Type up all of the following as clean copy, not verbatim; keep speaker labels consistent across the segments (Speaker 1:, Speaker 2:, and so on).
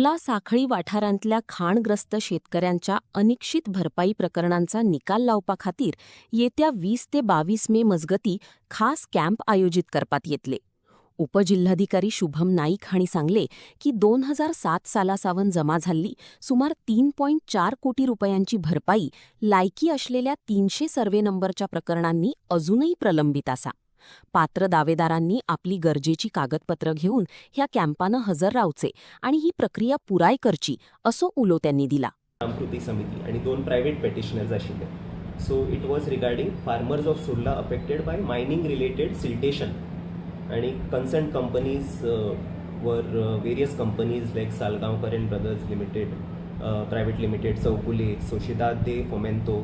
Speaker 1: सुर्ला साखळी वाठारांतल्या खाणग्रस्त शेतकऱ्यांच्या अनिश्चित भरपाई प्रकरणांचा निकाल लावपा खातीर येत्या 20 ते 22 मे मजगती खास कॅम्प आयोजित करपात येतले. उपजिल्हाधिकारी शुभम नाईक हांणी सांगले की 2007 सालासावन जमा झाल्ली सुमार 3.4 कोटी रुपयांची भरपाई लायकी असलेल्या 300 सर्वे नंबरच्या प्रकरणांनी अजूनही प्रलंबित आसा. पात्र दावेदारांनी आपली गरजेची कागदपत्र घेऊन ह्या कॅम्पानं हजर रावचे आणि ही प्रक्रिया पुराय करची असो उलो त्यांनी दिला.
Speaker 2: कृती समिती आणि 2 प्रायव्हेट पेटिशनर्स आशिल्ले. So it was regarding farmers of Surla affected by mining related siltation आणि कन्सर्न कंपनीज वर various companies like Salgaocar and brothers limited, private limited, Chowgule, Sociedade Fomento,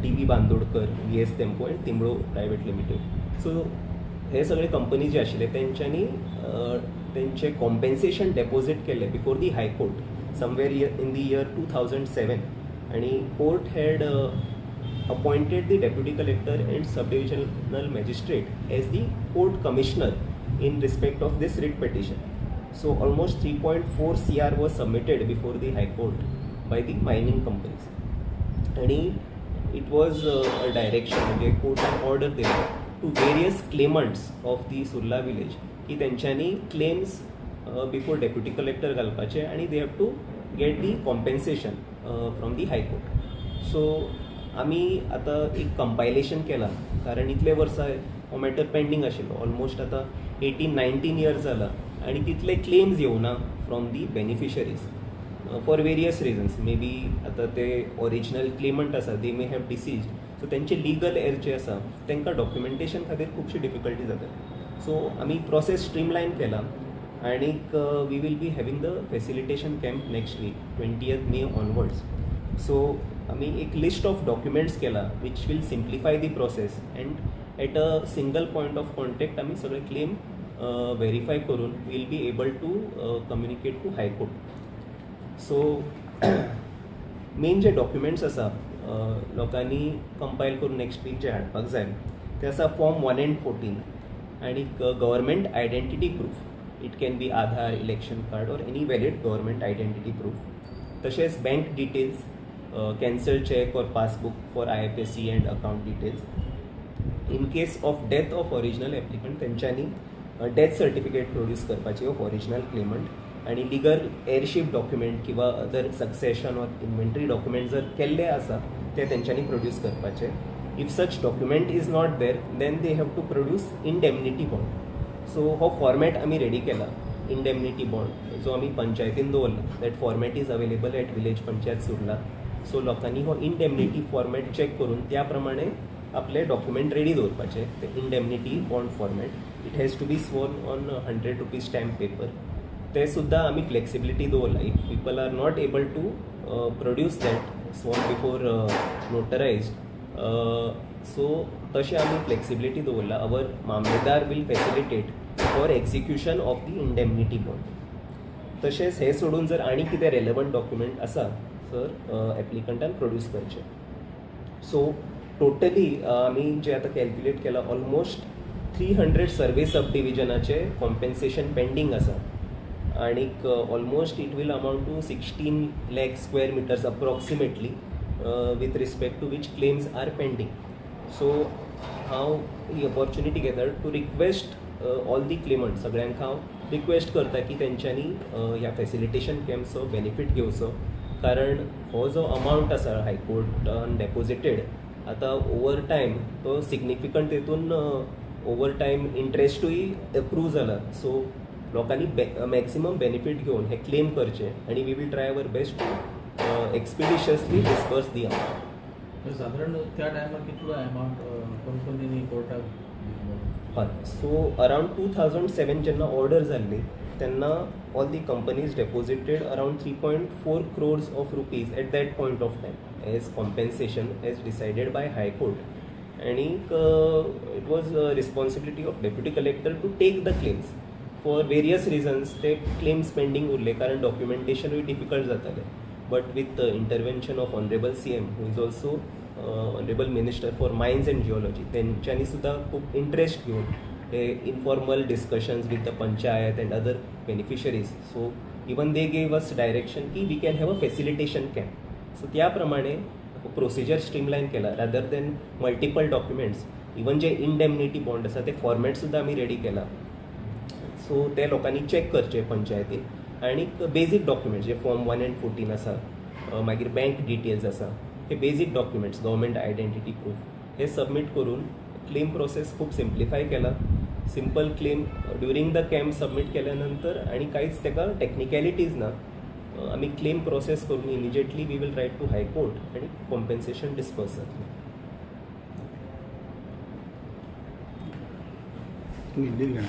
Speaker 2: DB Bandodkar, VS Dempo and Timblo private limited. So हे सगळे कंपनी जे आशिल्ले तेंच्यांनी तेंचे कॉम्पेन्सेशन डेपॉझिट केले before the high court somewhere in the year 2007 आणि court had appointed the deputy collector and sub-divisional magistrate as the court commissioner in respect of this writ petition. So almost 3.4 CR was submitted before the High Court by the mining companies. And it was a direction, a court order there to various claimants of the Surla village की त्यांच्यानी claims before deputy collector घालपाचे आणि they have to get the compensation from the High Court. So आम्ही आता एक compilation केला कारण इतले वर्सां हो मॅटर पेंडींग आशिल्लो. ऑलमोस्ट आता 18-19 इयर्स जाला आणि तितले क्लेम्स येवना from the beneficiaries for various reasons. May be आता ते ओरिजिनल क्लेमंट आसा they may have deceased, so तेंचे लिगल एर जे आसा तांकां डॉक्युमेंटेशन खातीर खुबशी डिफिकल्टी जाता. सो आमी प्रोसेस स्ट्रीमलायन केला आणि we will be having the facilitation camp next week 20th May onwards. So आम्ही एक लिस्ट ऑफ डॉक्युमेंट्स केला which will simplify the process and at a single point of contact आम्ही सगळे claim verify करून will be able to communicate to high court. So main जे documents आसा लोकांनी कंपायल करून नेक्स्ट वीक जे हाडपाक जाय ते आसा फॉर्म 1 and 14 आणि government identity proof. It can be Aadhaar, election card or any valid government identity proof. तशेंच bank details, cancel check or passbook for IFSC and account details. In case of death of original applicant तेंच्यांनी death certificate produce करपाची of original claimant आणि legal heirship document किंवा other succession or inventory document जर केल्ले आसा ते तेंच्यांनी produce करपाचे. If such document is not there then they have to produce indemnity bond. So हो फॉर्मॅट आमी रेडी केला इंडेमनिटी बॉन्ड जो आमी पंचायतीन दवरला. That format is available at village panchayat Surla. So लोकांनी हो इंडेमनिटी फॉर्मॅट चेक करून त्या प्रमाणे आपले डॉक्युमेंट रेडी दवरपाचे. ते indemnity bond format it has to be sworn on 100 rupees stamp paper. ते सुद्धा आम्ही फ्लेक्सिबिलिटी दवरला. If people are not able to produce that sworn before notarised, so तशें आम्ही फ्लेक्सिबिलिटी दवरला. Our mamlatdar will facilitate for execution of the indemnity bond. तशेंच हे सोडून जर आनी कितें रेलेवंट डॉक्युमेंट आसा सर एप्लिकंटान प्रोड्यूस करचे. सो टोटली आम्ही जे आता कॅल्क्युलेट केला ऑलमोस्ट 300 सर्वे सब डिविजनाचे कॉम्पेन्सेशन पेंडींग आसा आणि almost it will amount to 16 lakh square meters approximately with respect to which claims are pending. So हांव ही ऑपॉर्च्युनिटी घेता to request all the claimant. सगळ्यांक हांव रिक्वेस्ट करता की तेंच्यांनी ह्या फेसिलिटेशन कॅम्पचो बेनिफीट घेवचो कारण हो जो अमाउंट आसा हायकोर्टान डेपॉझिटेड आता ओवर टायम तो सिग्निफिकंट तेतून ओवर टायम इंट्रस्टूय अप्रूव जाला. सो लोकांनी मॅक्सिमम बेनिफीट घेवन हे क्लेम करचे आणि we will try our best to expeditiously disperse the amount.
Speaker 3: साधारण त्या टायमार कितलो अमाउंट कंपनीनी कोर्टाक?
Speaker 2: हय. सो अरावंड 2007 जेन्ना ऑर्डर जाल्ली तेन्ना all the companies deposited around 3.4 crores of rupees at that point of time as compensation as decided by High Court. And it was a responsibility of deputy collector to take the claims. For various reasons ते claims pending उरले कारण documentation difficult जाताले. But with the intervention of Honorable CM who is also Honorable Minister for Mines and Geology, तेंच्यांनी सुद्धा खूप interest घेऊन informal discussions with the panchayat and other beneficiaries. So even they gave us direction की we can have a facilitation camp. So त्याप्रमाणे procedure streamline केला rather than multiple documents. Even जे indemnity bond आसा ते format सुद्दां आमी ready केला. So ते लोकांनी चॅक करचे पंचायतीन. आनी बेजीक डॉक्युमेंट्स जे फॉर्म 1 and 14 आसा, मागीर बँक डिटेल्स आसा, हे basic documents government identity proof हे सबमीट करून क्लेम प्रोसेस खूप सिम्प्लिफाय केला. Simple claim during the camp submit केल्यानंतर आणि काहीच त्याका टेक्निकॅलिटीज ना. आम्ही क्लेम प्रोसेस करून immediately we will write to high court आणि कॉम्पेन्सेशन डिस्पर्स जातलें.
Speaker 4: तुम्ही दिली का